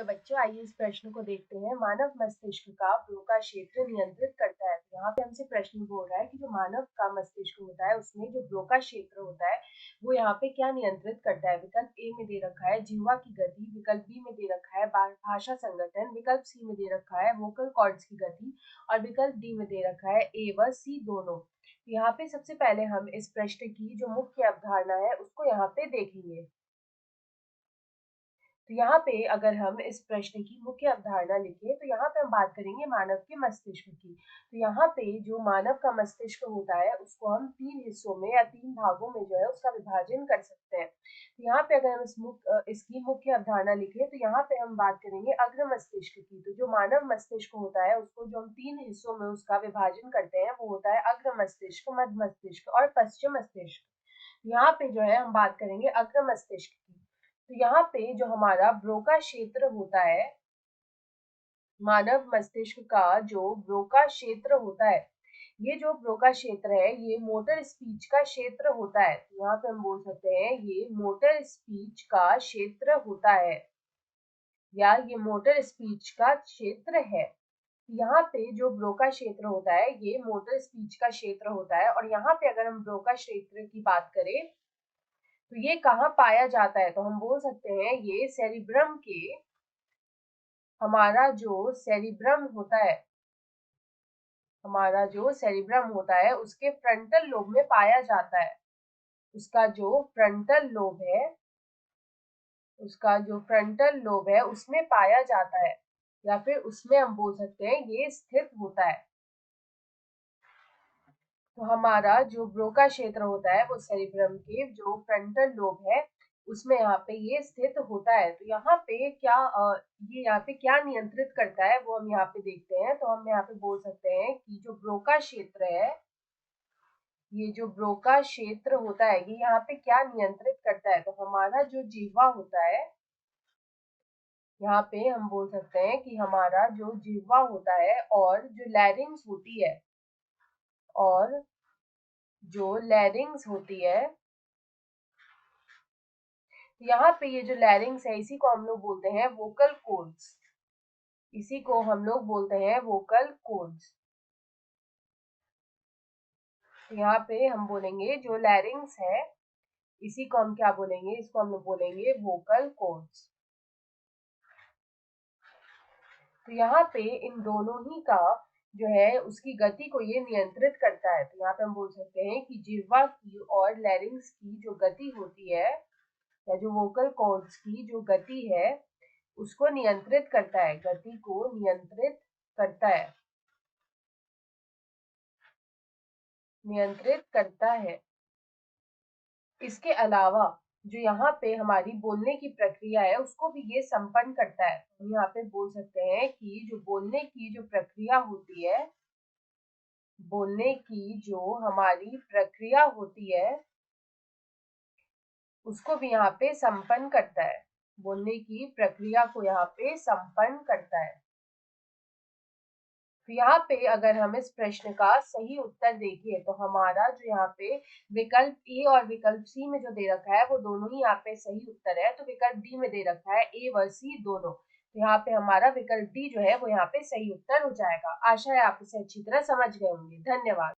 Hello बच्चों, आइए इस प्रश्न को देखते हैं। मानव मस्तिष्क का ब्रोका क्षेत्र नियंत्रित करता है। तो यहाँ पे हमसे प्रश्न बोल रहा है कि जो मानव का मस्तिष्क होता है उसमें जो ब्रोका क्षेत्र होता है वो यहाँ पे क्या नियंत्रित करता है। विकल्प ए में दे रखा है जिह्वा की गति, विकल्प बी में दे रखा है भाषा संगठन, विकल्प सी में दे रखा है वोकल कॉर्ड्स की गति और विकल्प डी में दे रखा है ए व सी दोनों। तो यहाँ पे सबसे पहले हम इस प्रश्न की जो मुख्य अवधारणा है उसको यहाँ पे देखेंगे। तो यहाँ पे अगर हम इस प्रश्न की मुख्य अवधारणा लिखें तो यहाँ पे हम बात करेंगे मानव के मस्तिष्क की। तो यहाँ पे जो मानव का मस्तिष्क होता है उसको हम 3 हिस्सों में या 3 भागों में जो है उसका विभाजन कर सकते हैं। तो यहाँ पे अगर हम इसकी मुख्य अवधारणा लिखें तो यहाँ पे हम बात करेंगे अग्र मस्तिष्क की। तो जो मानव मस्तिष्क होता है उसको जो हम 3 हिस्सों में उसका विभाजन करते हैं वो होता है अग्र मस्तिष्क, मध्य मस्तिष्क और पश्चिम मस्तिष्क। यहाँ पे जो है हम बात करेंगे अग्र मस्तिष्क की। तो यहाँ पे जो हमारा ब्रोका क्षेत्र होता है, मानव मस्तिष्क का जो ब्रोका क्षेत्र होता है, ये जो ब्रोका क्षेत्र है ये मोटर स्पीच का क्षेत्र होता है। तो यहाँ पे हम बोल सकते हैं ये मोटर स्पीच का क्षेत्र होता है या ये मोटर स्पीच का क्षेत्र है। यहाँ पे जो ब्रोका क्षेत्र होता है ये मोटर स्पीच का क्षेत्र होता है और यहाँ पे अगर हम ब्रोका क्षेत्र की बात करें तो ये कहाँ पाया जाता है, तो हम बोल सकते हैं ये सेरिब्रम के, हमारा जो सेरिब्रम होता है, हमारा जो सेरिब्रम होता है उसके फ्रंटल लोब में पाया जाता है। उसका जो फ्रंटल लोब है, उसका जो फ्रंटल लोब है उसमें पाया जाता है या फिर उसमें हम बोल सकते हैं ये स्थित होता है। तो हमारा जो ब्रोका क्षेत्र होता है वो सेरिब्रम के जो फ्रंटल लोब है उसमें यहाँ पे ये स्थित होता है। तो यहाँ पे क्या ये यहाँ पे क्या नियंत्रित करता है वो हम यहाँ पे देखते हैं। तो हम यहाँ पे बोल सकते हैं कि जो ब्रोका क्षेत्र है, ये जो ब्रोका क्षेत्र होता है ये यहाँ पे क्या नियंत्रित करता है। तो हमारा जो जिह्वा होता है, यहाँ पे हम बोल सकते हैं कि हमारा जो जिह्वा होता है और जो लैरिंग्स होती है, और जो लैरिंग्स होती है, यहाँ पे ये जो लैरिंग्स है इसी को हम लोग बोलते हैं वोकल कॉर्ड्स। इसी को हम लोग बोलते हैं वोकल कॉर्ड्स। तो यहाँ पे हम बोलेंगे जो लैरिंग्स है इसी को हम क्या बोलेंगे, इसको हम लोग बोलेंगे वोकल कॉर्ड्स। तो यहाँ पे इन दोनों ही का जो है उसकी गति को ये नियंत्रित करता है। तो यहाँ पे हम बोल सकते हैं कि जिह्वा की और लैरिंग्स की जो गति होती है या जो वोकल कॉर्ड्स की जो गति है उसको नियंत्रित करता है, गति को नियंत्रित करता है, नियंत्रित करता है। इसके अलावा जो यहाँ पे हमारी बोलने की प्रक्रिया है उसको भी ये संपन्न करता है। हम यहाँ पे बोल सकते हैं कि जो बोलने की जो प्रक्रिया होती है, बोलने की जो हमारी प्रक्रिया होती है उसको भी यहाँ पे संपन्न करता है, बोलने की प्रक्रिया को यहाँ पे संपन्न करता है। तो यहाँ पे अगर हम इस प्रश्न का सही उत्तर देखें तो हमारा जो यहाँ पे विकल्प ए और विकल्प सी में जो दे रखा है वो दोनों ही यहाँ पे सही उत्तर है। तो विकल्प डी में दे रखा है ए व सी दोनों। तो यहाँ पे हमारा विकल्प डी जो है वो यहाँ पे सही उत्तर हो जाएगा। आशा है आप इसे अच्छी तरह समझ गए होंगे। धन्यवाद।